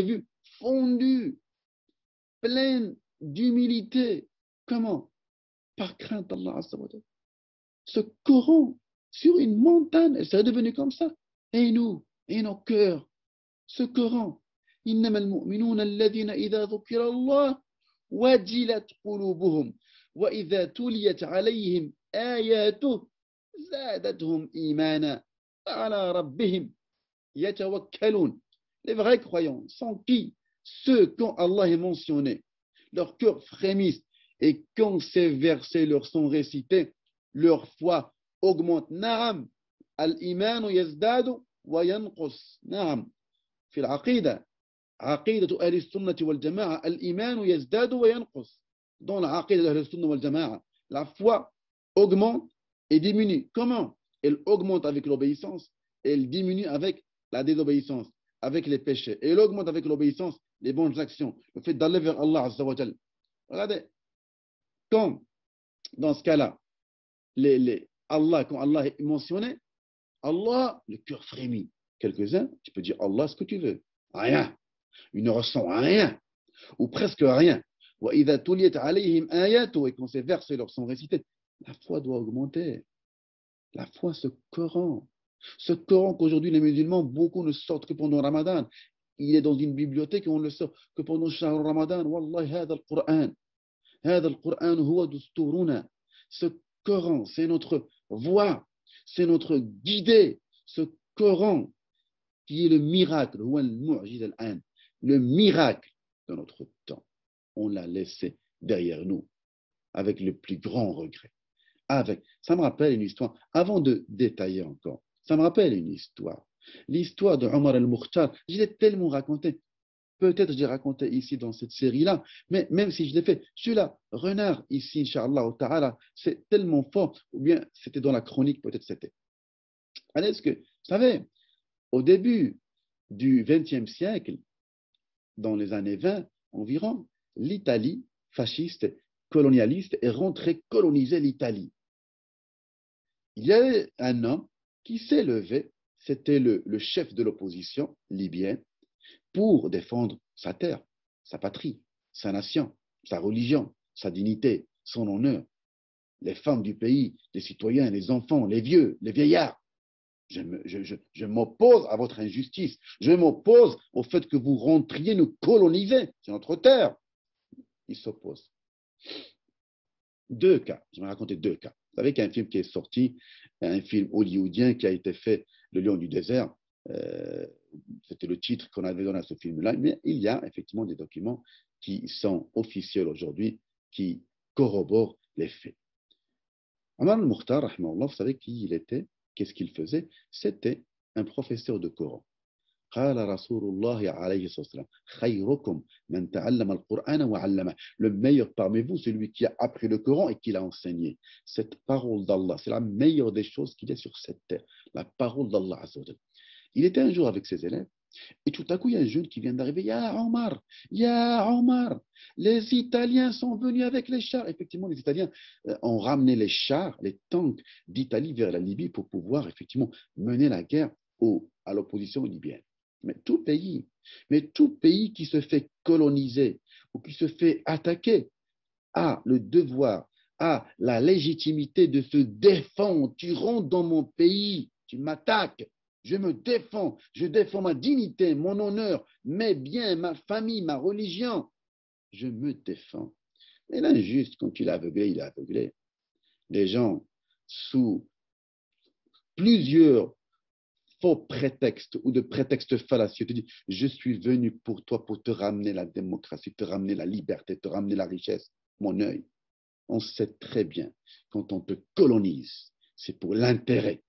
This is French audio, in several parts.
vu, fondu, plein d'humilité. Comment? Par crainte d'Allah Azza wa Jal. Ce Coran sur une montagne, elle serait devenue comme ça. Et nous, et nos cœurs, ce Coran. إنما المؤمنون الذين إذا ذكر الله وجلت قلوبهم وإذا تليت عليهم آياته زادتهم إيمانا وعلى ربهم يتوكلون. Les vrais croyants sont qui? Ceux quand Allah est mentionné, leur cœur frémissent et quand ces versets leur sont récités, leur foi augmente. نعم الإيمان يزداد وينقص. نعم في العقيدة عقيدة أهل السنة والجماعة الإيمان يزداد وينقص. Dans la عقيدة أهل السنة والجماعة, la foi augmente et diminue. Comment? Elle augmente avec l'obéissance et elle diminue avec la désobéissance, avec les péchés. Et elle augmente avec l'obéissance, les bonnes actions, le fait d'aller vers Allah Azza wa Jal. Regardez, quand dans ce cas-là, quand Allah est mentionné, Allah, le cœur frémit. Quelques-uns, tu peux dire Allah ce que tu veux. Rien. Il ne ressent rien, ou presque rien. وَإِذَا تُلِيَتْ عَلَيْهِمْ آيَاتُهُ. Et quand ces versets leur sont récités, la foi doit augmenter. La foi, ce Coran. Ce Coran qu'aujourd'hui les musulmans, beaucoup ne sortent que pendant Ramadan. Il est dans une bibliothèque et on ne le sort que pendant Shahr Ramadan. Wallahi, هذا القرآن. هذا القرآن هو دستورنا. Ce Coran, c'est notre voix, c'est notre guidée. Ce Coran qui est le miracle, هو المعجزة الآن. Le miracle de notre temps, on l'a laissé derrière nous avec le plus grand regret. Ça me rappelle une histoire, avant de détailler encore, ça me rappelle une histoire. L'histoire de Omar al-Mukhtar, je l'ai tellement raconté. Peut-être je l'ai raconté ici dans cette série-là, mais même si je l'ai fait, celui-là, Renard, ici, Inch'Allah ta'ala, c'est tellement fort, ou bien c'était dans la chronique, peut-être c'était. Allez, est-ce que, vous savez, au début du XXe siècle, dans les années 20 environ, l'Italie fasciste, colonialiste, est rentrée coloniser l'Italie. Il y avait un homme qui s'est levé, c'était le chef de l'opposition libyenne, pour défendre sa terre, sa patrie, sa nation, sa religion, sa dignité, son honneur, les femmes du pays, les citoyens, les enfants, les vieux, les vieillards. Je m'oppose à votre injustice. Je m'oppose au fait que vous rentriez nous coloniser. C'est notre terre. Il s'oppose. Deux cas. Je vais raconter deux cas. Vous savez qu'il y a un film qui est sorti, un film hollywoodien qui a été fait, Le Lion du désert. C'était le titre qu'on avait donné à ce film-là. Mais il y a effectivement des documents qui sont officiels aujourd'hui, qui corroborent les faits. Omar al-Mukhtar, vous savez qui il était? Qu'est-ce qu'il faisait? C'était un professeur de Coran. قال رسول الله عليه الصلاة والسلام خيركم من تعلم القرآن وعلمه. Le meilleur parmi vous, celui qui a appris le Coran et qui l'a enseigné. Cette parole d'Allah, c'est la meilleure des choses qu'il y a sur cette terre. La parole d'Allah. Il était un jour avec ses élèves et tout à coup, il y a un jeune qui vient d'arriver. Ya Omar, les Italiens sont venus avec les chars. Effectivement, les Italiens ont ramené les chars, les tanks d'Italie vers la Libye pour pouvoir effectivement mener la guerre à l'opposition libyenne. Mais tout pays qui se fait coloniser ou qui se fait attaquer a le devoir, a la légitimité de se défendre. Tu rentres dans mon pays, tu m'attaques. Je me défends, je défends ma dignité, mon honneur, mes biens, ma famille, ma religion. Je me défends. Mais l'injuste, quand il est aveuglé, il est aveuglé. Les gens, sous plusieurs faux prétextes ou de prétextes fallacieux, te disent, je suis venu pour toi pour te ramener la démocratie, te ramener la liberté, te ramener la richesse. Mon œil, on sait très bien, quand on te colonise, c'est pour l'intérêt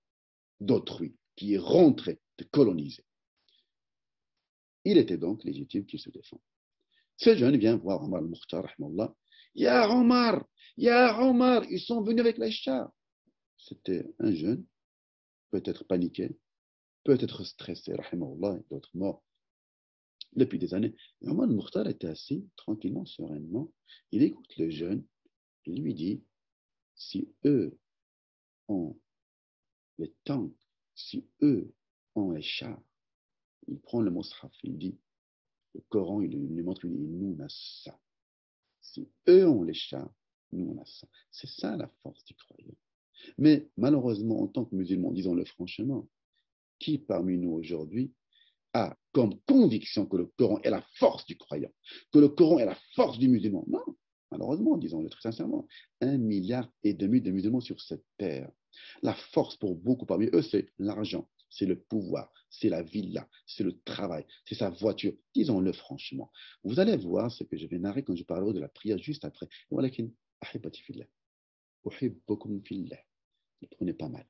d'autrui qui est rentré de coloniser. Il était donc légitime qu'il se défende. Ce jeune vient voir Omar al-Mukhtar, rahmallah. Ya Omar, ils sont venus avec les chars. C'était un jeune, peut-être paniqué, peut-être stressé, rahmallah, d'autres morts depuis des années. Et Omar al-Mukhtar était assis tranquillement, sereinement. Il écoute le jeune, il lui dit, si eux ont les tanks, si eux ont les chars, il prend le mushaf, il dit, Le Coran, il nous montre nous, on a ça. Si eux ont les chats, nous, on a ça. C'est ça la force du croyant. Mais malheureusement, en tant que musulmans, disons-le franchement, qui parmi nous aujourd'hui a comme conviction que le Coran est la force du croyant, que le Coran est la force du musulman? Non, malheureusement, disons-le très sincèrement, 1,5 milliard de musulmans sur cette terre. La force pour beaucoup parmi eux, c'est l'argent, c'est le pouvoir, c'est la villa, c'est le travail, c'est sa voiture. Disons-le franchement. Vous allez voir ce que je vais narrer quand je parlerai de la prière juste après. Ne prenez pas mal.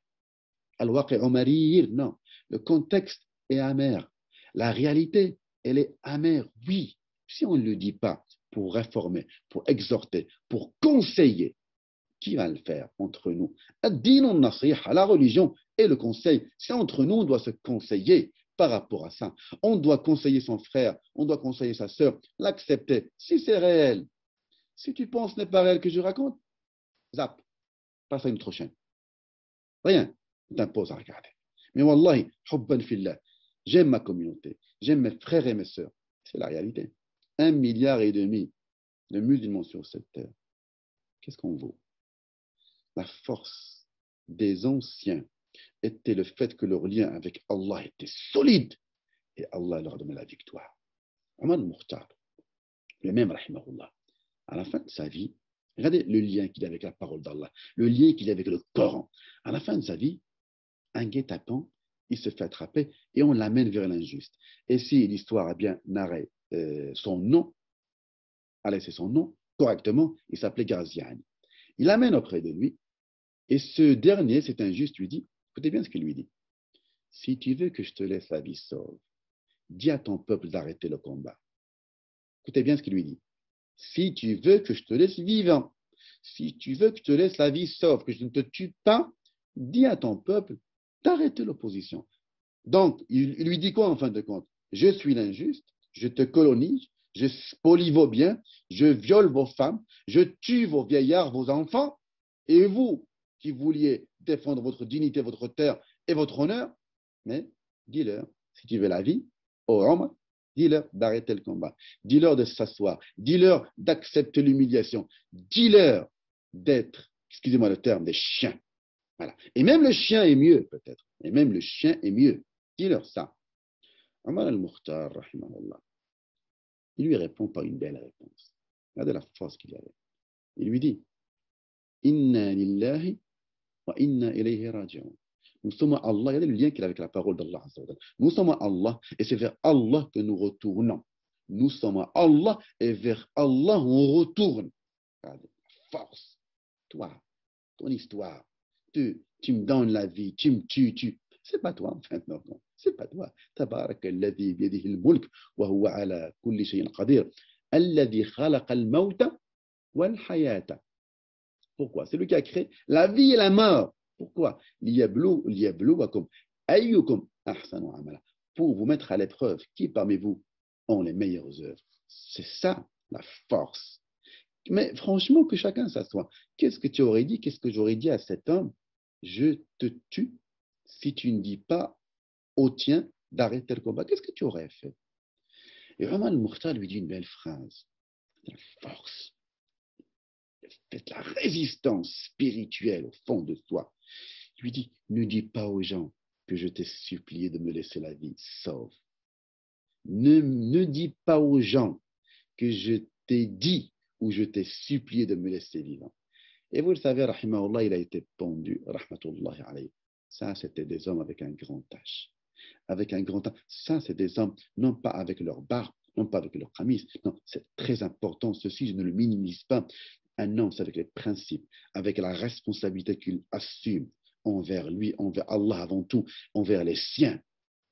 Non, le contexte est amer. La réalité, elle est amère, oui. Si on ne le dit pas pour réformer, pour exhorter, pour conseiller, qui va le faire entre nous? La religion et le conseil, c'est entre nous, on doit se conseiller par rapport à ça. On doit conseiller son frère, on doit conseiller sa sœur, l'accepter. Si c'est réel, si tu penses ce n'est pas réel que je raconte, zap, passe à une prochaine. Rien ne t'impose à regarder. Mais wallahi, hubban fillah, j'aime ma communauté, j'aime mes frères et mes sœurs. C'est la réalité. 1,5 milliard de musulmans sur cette terre. Qu'est-ce qu'on vaut? La force des anciens était le fait que leur lien avec Allah était solide et Allah leur donnait la victoire. Omar al-Mukhtar, le même rahimahullah, à la fin de sa vie, regardez le lien qu'il a avec la parole d'Allah, le lien qu'il a avec le Coran. À la fin de sa vie, un guet-apens, il se fait attraper et on l'amène vers l'injuste. Et si l'histoire a bien narré son nom, a laissé son nom correctement, il s'appelait Ghaziani. Il l'amène auprès de lui et ce dernier, cet injuste, lui dit, écoutez bien ce qu'il lui dit, si tu veux que je te laisse la vie sauve, dis à ton peuple d'arrêter le combat. Écoutez bien ce qu'il lui dit. Si tu veux que je te laisse vivant, si tu veux que je te laisse la vie sauve, que je ne te tue pas, dis à ton peuple d'arrêter l'opposition. Donc, il lui dit quoi en fin de compte? Je suis l'injuste, je te colonise, je spolie vos biens, je viole vos femmes, je tue vos vieillards, vos enfants, et vous qui vouliez défendre votre dignité, votre terre et votre honneur, mais dis-leur, si tu veux la vie, au Rome, dis-leur d'arrêter le combat, dis-leur de s'asseoir, dis-leur d'accepter l'humiliation, dis-leur d'être, excusez-moi le terme, des chiens. Voilà. Et même le chien est mieux, peut-être. Et même le chien est mieux. Dis-leur ça. Omar al-Mukhtar, rahimahullah, il lui répond par une belle réponse. Regardez la force qu'il avait. Il lui dit, Inna lillahi wa inna ilayhi raji'un. Nous sommes à Allah. Regardez le lien qu'il a avec la parole d'Allah. Nous sommes à Allah et c'est vers Allah que nous retournons. Nous sommes à Allah et vers Allah on retourne. Regardez la force. Toi, ton histoire. Tu me donnes la vie, tu me tues. C'est pas toi, en fait, non. C'est pas toi. Tabarak alladhi biyadihi al-mulk wa huwa ala kulli shay'in qadir. Alladhi khalaqa al-mawta wal-hayata. Pourquoi? C'est lui qui a créé la vie et la mort. Pourquoi? Liyabluwakum ayyukum ahsanu amala. Pour vous mettre à l'épreuve, qui parmi vous ont les meilleures œuvres? C'est ça, la force. Mais franchement, que chacun s'assoie. Qu'est-ce que tu aurais dit? Qu'est-ce que j'aurais dit à cet homme? Je te tue si tu ne dis pas au tien d'arrêter le combat. Qu'est-ce que tu aurais fait? Et vraiment, le Mukhtar lui dit une belle phrase. La force, la résistance spirituelle au fond de toi. Il lui dit, ne dis pas aux gens que je t'ai supplié de me laisser la vie sauve. Ne dis pas aux gens que je t'ai dit ou je t'ai supplié de me laisser vivant. Et vous le savez, rahimahullah, il a été pendu, rahmatullahi alayhi. Ça, c'était des hommes avec un grand H. Avec un grand H. Ça, c'est des hommes, non pas avec leur barbe, non pas avec leur camise. Non, c'est très important. Ceci, je ne le minimise pas. Un homme, c'est avec les principes, avec la responsabilité qu'il assume envers lui, envers Allah avant tout, envers les siens.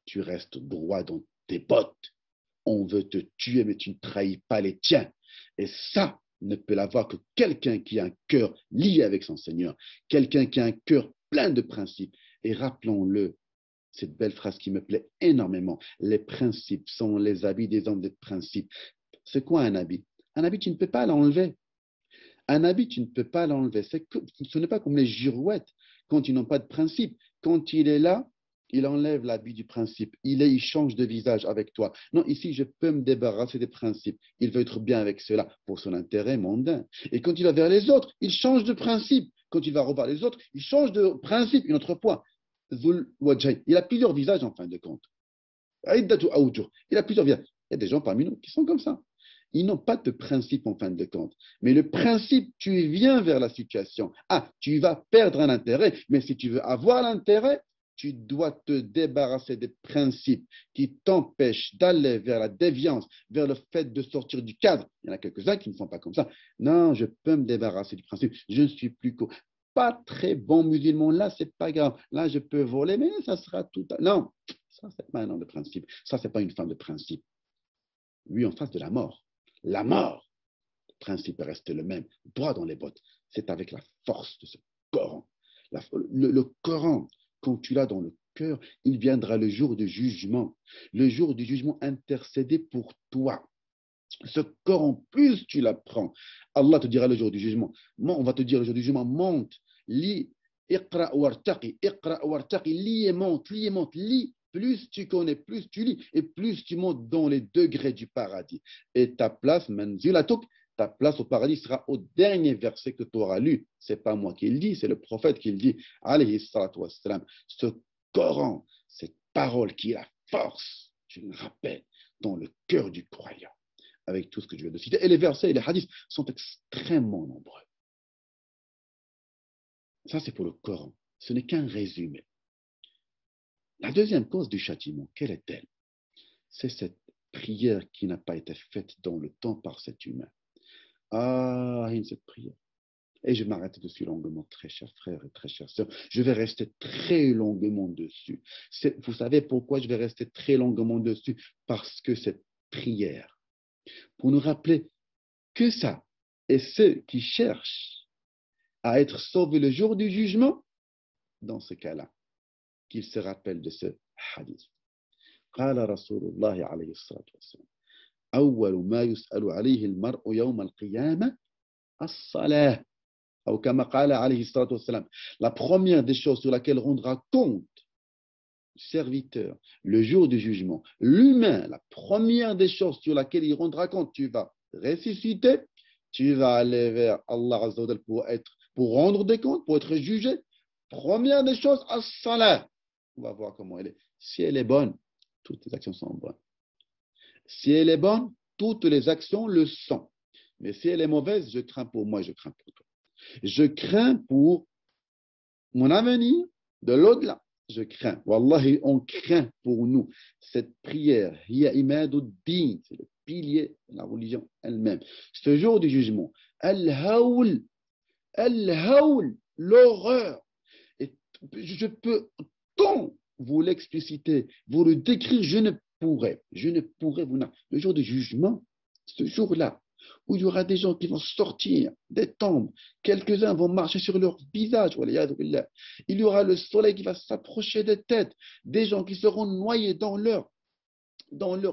Tu restes droit dans tes bottes. On veut te tuer, mais tu ne trahis pas les tiens. Et ça, ne peut l'avoir que quelqu'un qui a un cœur lié avec son Seigneur, quelqu'un qui a un cœur plein de principes. Et rappelons-le, cette belle phrase qui me plaît énormément, les principes sont les habits des hommes de principes. C'est quoi un habit? Un habit, tu ne peux pas l'enlever. Un habit, tu ne peux pas l'enlever. Ce n'est pas comme les girouettes, quand ils n'ont pas de principe. Quand il est là, Il enlève l'habit du principe. Il change de visage avec toi. Non, ici, je peux me débarrasser des principes. Il veut être bien avec cela pour son intérêt mondain. Et quand il va vers les autres, il change de principe. Quand il va revoir les autres, il change de principe une autre fois. Zul Wajhay. Il a plusieurs visages en fin de compte. Il a plusieurs visages. Il y a des gens parmi nous qui sont comme ça. Ils n'ont pas de principe en fin de compte. Mais le principe, tu viens vers la situation. Ah, tu vas perdre un intérêt, mais si tu veux avoir l'intérêt, tu dois te débarrasser des principes qui t'empêchent d'aller vers la déviance, vers le fait de sortir du cadre. Il y en a quelques-uns qui ne sont pas comme ça. Non, je peux me débarrasser du principe. Je ne suis plus pas très bon musulman. Là, c'est pas grave. Là, je peux voler, mais ça sera tout. Non, ça, c'est pas un homme de principe. Ça, c'est pas une femme de principe. Lui, en face de la mort. La mort, le principe reste le même, droit dans les bottes. C'est avec la force de ce Coran. Le Coran, quand tu l'as dans le cœur, il viendra le jour du jugement. Le jour du jugement intercédé pour toi. Ce Coran, plus tu l'apprends, Allah te dira le jour du jugement. On va te dire le jour du jugement, monte, lis, iqra wartaqi, lis et monte, lis et monte, lis. Plus tu connais, plus tu lis, et plus tu montes dans les degrés du paradis. Et ta place, manzilatuk, ta place au paradis sera au dernier verset que tu auras lu. Ce n'est pas moi qui le dis, c'est le prophète qui le dit. Alayhi salatu wassalam. Ce Coran, cette parole qui est la force, je le rappelle, dans le cœur du croyant, avec tout ce que je viens de citer. Et les versets et les hadiths sont extrêmement nombreux. Ça, c'est pour le Coran. Ce n'est qu'un résumé. La deuxième cause du châtiment, quelle est-elle? C'est cette prière qui n'a pas été faite dans le temps par cet humain. Ah, cette prière. Et je m'arrête dessus longuement, très chers frères et très chères sœurs. Je vais rester très longuement dessus. Vous savez pourquoi je vais rester très longuement dessus? Parce que cette prière, pour nous rappeler que ça, et ceux qui cherchent à être sauvés le jour du jugement, dans ce cas-là, qu'ils se rappellent de ce hadith. قال رسول الله عليه الصلاة والسلام أول ما يسأل عليه المرء يوم القيامة الصلاة أو كما قال عليه الصلاة والسلام. La première des choses sur laquelle rendra compte le serviteur le jour du jugement, l'humain, la première des choses sur laquelle il rendra compte, tu vas ressusciter, tu vas aller vers Allah Azza wa Jal pour rendre des comptes, pour être jugé. Première des choses, as-salat. On va voir comment elle est. Si elle est bonne, toutes les actions sont bonnes. Si elle est bonne, toutes les actions le sont. Mais si elle est mauvaise, je crains pour moi, je crains pour toi. Je crains pour mon avenir de l'au-delà. Je crains. Wallahi, on craint pour nous. Cette prière, hiya imaduddin, c'est le pilier de la religion elle-même. Ce jour du jugement, al-hawl, l'horreur. Et je peux tant vous l'expliciter, vous le décrire, je ne pourrais, vous n'avez. Le jour du jugement, ce jour-là, où il y aura des gens qui vont sortir des tombes, quelques-uns vont marcher sur leur visage, il y aura le soleil qui va s'approcher des têtes, des gens qui seront noyés dans leur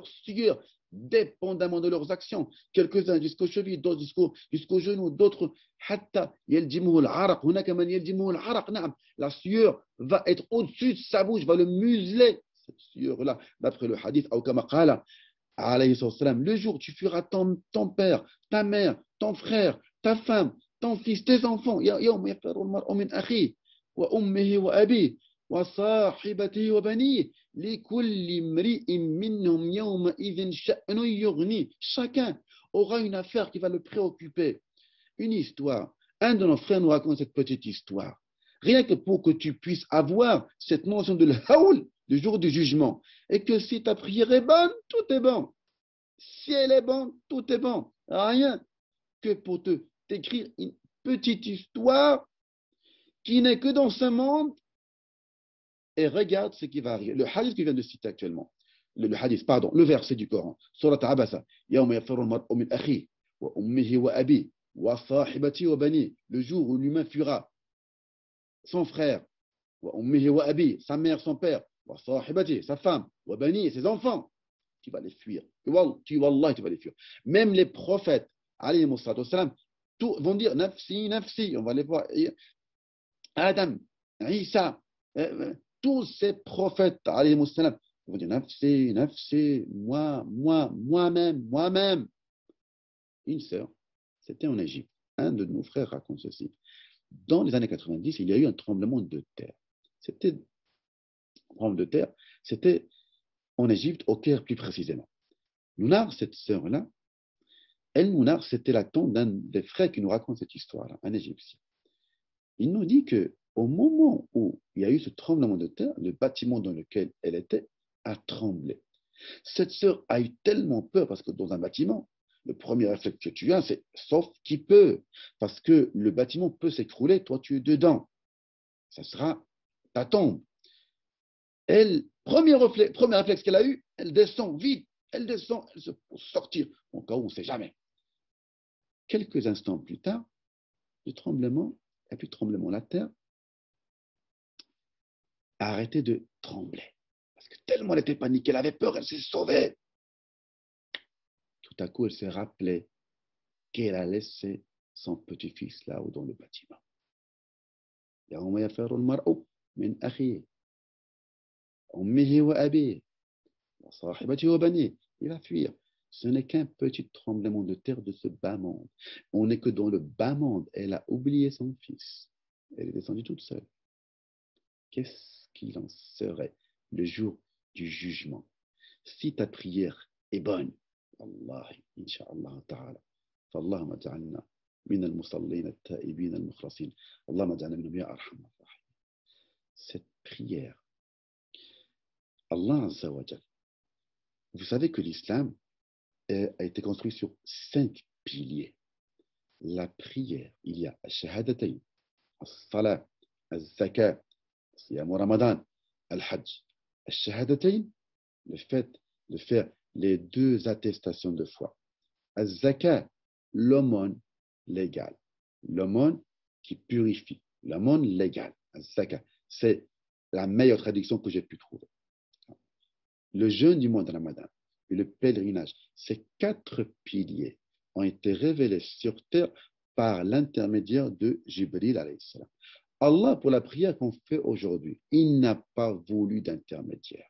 sueur, dépendamment de leurs actions, quelques-uns jusqu'aux chevilles, d'autres jusqu'aux genoux, d'autres la sueur va être au-dessus de sa bouche, va le museler, cette sueur-là, d'après le hadith, le jour où tu fuiras ton père, ta mère, ton frère, ta femme, ton fils, tes enfants, وصاحبته وبنيه لكل امرئ منهم يومئذ شأن يغنيه. Chacun aura une affaire qui va le préoccuper. Une histoire. Un de nos frères nous raconte cette petite histoire. Rien que pour que tu puisses avoir cette notion de l'haoul, du jour du jugement. Et que si ta prière est bonne, tout est bon. Si elle est bonne, tout est bon. Rien que pour te décrire une petite histoire qui n'est que dans ce monde. Et regarde ce qui va arriver. Le hadith que je viens de citer actuellement, le verset du Coran, Surat Abasa, le jour où l'humain fuira son frère, sa mère, son père, sa femme, ses enfants, tu vas les fuir. Tu vas les fuir. Même les prophètes, vont dire nafsi, nafsi, on va les voir. Adam, Isa, tous ces prophètes, alayhi salam, ils vont dire nafsi, nafsi, moi-même, moi-même. Une sœur, c'était en Égypte. Un de nos frères raconte ceci. Dans les années 90, il y a eu un tremblement de terre. C'était c'était en Égypte, au Caire plus précisément. Nounar, cette sœur-là, Nounar, c'était la tante d'un des frères qui nous raconte cette histoire-là, un Égyptien. Il nous dit qu'au moment où il y a eu ce tremblement de terre, le bâtiment dans lequel elle était a tremblé. Cette sœur a eu tellement peur parce que dans un bâtiment, le premier réflexe que tu as, c'est sauf qui peut, parce que le bâtiment peut s'écrouler, toi tu es dedans. Ça sera ta tombe. Elle, premier réflexe qu'elle a eu, elle descend vite, elle descend, elle se pour sortir, au cas où on ne sait jamais. Quelques instants plus tard, le tremblement, il n'y a plus de tremblement, la terre a arrêté de trembler. Parce que tellement elle était paniquée, elle avait peur, elle s'est sauvée. Tout à coup, elle s'est rappelée qu'elle a laissé son petit-fils là-haut dans le bâtiment. يوم يفر المرء من أخيه أمه وأبيه وصاحبته وبنيه. Il va fuir. Ce n'est qu'un petit tremblement de terre de ce bas monde. On n'est que dans le bas monde. Elle a oublié son fils. Elle est descendue toute seule. Qu'est-ce qu'il en serait le jour du jugement? Si ta prière est bonne, Wallahi, Inch'Allah ta'ala, فاللهم اجعلنا من المصلين التائبين المخلصين اللهم اجعلنا منهم يا أرحم الراحمين. Cette prière, Allah Azza wa Jal, vous savez que l'islam a été construit sur 5 piliers. La prière, il y a al-shahadatayn, al-salat, al-zakat, siyam ramadan, al-hajj. Al-shahadatayn, le fait de faire les 2 attestations de foi. Al-zakat, l'aumône légale. L'aumône qui purifie. L'aumône légale. Al-zakat, c'est la meilleure traduction que j'ai pu trouver. Le jeûne du mois de Ramadan et le pèlerinage, ces 4 piliers ont été révélés sur terre par l'intermédiaire de Jibril alayhi salam. Allah, pour la prière qu'on fait aujourd'hui, il n'a pas voulu d'intermédiaire.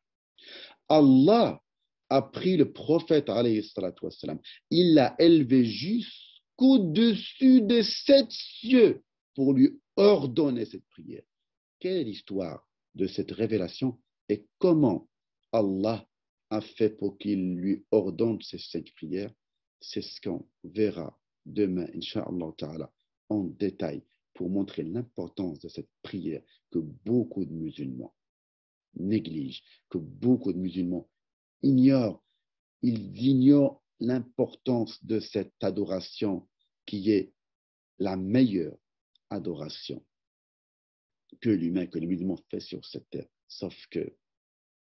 Allah a pris le prophète alayhi salatu wassalam, il l'a élevé jusqu'au-dessus des 7 cieux pour lui ordonner cette prière. Quelle est l'histoire de cette révélation et comment Allah a fait pour qu'il lui ordonne ces 5 prières? C'est ce qu'on verra demain, Inch'Allah ta'ala, en détail pour montrer l'importance de cette prière que beaucoup de musulmans négligent, que beaucoup de musulmans ignorent. Ils ignorent l'importance de cette adoration qui est la meilleure adoration que l'humain, que le musulman fait sur cette terre. Sauf que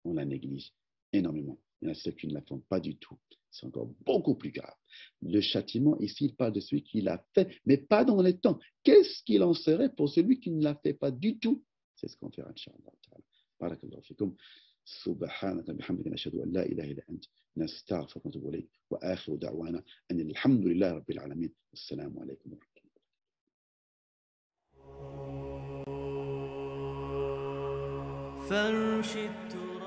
on la néglige énormément. Il y en a ceux qui ne la font pas du tout. C'est encore beaucoup plus grave. Le châtiment, ici, il parle de celui qui l'a fait, mais pas dans les temps. Qu'est-ce qu'il en serait pour celui qui ne l'a fait pas du tout? C'est ce qu'on fera, Inch'Allah. Barakallahu fikum. سبحانك بحمدك نشهد أن لا إله إلا أنت نستغفرك ونتوب إليك وآخر دعوانا أن الحمد لله رب العالمين والسلام عليكم ورحمة الله. فرش التراب